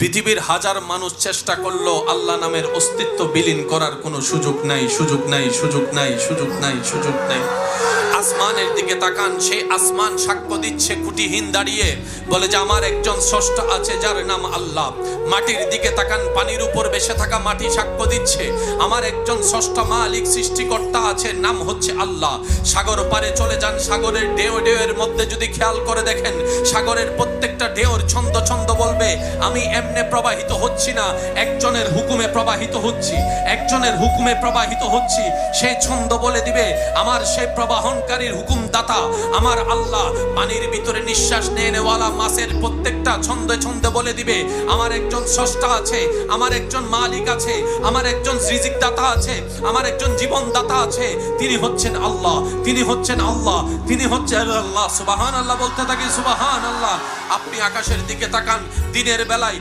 পৃথিবীর হাজার মানুষ চেষ্টা করলো আল্লাহ নামের অস্তিত্ব বিলীন করার কোনো সুযোগ নাই, সুযোগ নাই, সুযোগ নাই, সুযোগ নাই, সুযোগ নাই। আসমানের দিকে তাকান, সেই আসমান সাক্ষ্য দিচ্ছে খুঁটিহীন দাঁড়িয়ে, বলে যে আমার একজন স্রষ্টা আছে যার নাম আল্লাহ। মাটির দিকে তাকান, পানির উপর বেসে থাকা মাটি সাক্ষ্য দিচ্ছে আমার একজন স্রষ্টা মালিক সৃষ্টিকর্তা আছে, নাম হচ্ছে আল্লাহ। সাগর পারে চলে যান, সাগরের ঢেউ ঢেউয়ের মধ্যে যদি খেয়াল করে দেখেন, সাগরের প্রত্যেকটা ঢেউর ছন্দ ছন্দ বলবে আমি এমনে প্রবাহিত হচ্ছি না, একজনের হুকুমে প্রবাহিত হচ্ছি, একজনের হুকুমে প্রবাহিত হচ্ছি। সেই ছন্দ বলে দিবে আমার সেই প্রবাহনকারীর হুকুমদাতা আমার আল্লাহ। পানির ভিতরে নিঃশ্বাস নেওয়ালা মাছের প্রত্যেকটা ছন্দে ছন্দে বলে দিবে আমার একজন স্রষ্টা আছে, আমার একজন মালিক আছে, আমার একজন রিজিক দাতা আছে, আমার একজন জীবন দাতা আছে। তিনি হচ্ছেন আল্লাহ, তিনি হচ্ছেন আল্লাহ, তিনি হচ্ছেন আল্লাহ। সুবহানাল্লাহ বলতে থাকি, সুবহানাল্লাহ। আপনি আকাশের দিকে তাকান, দিনের বেলায়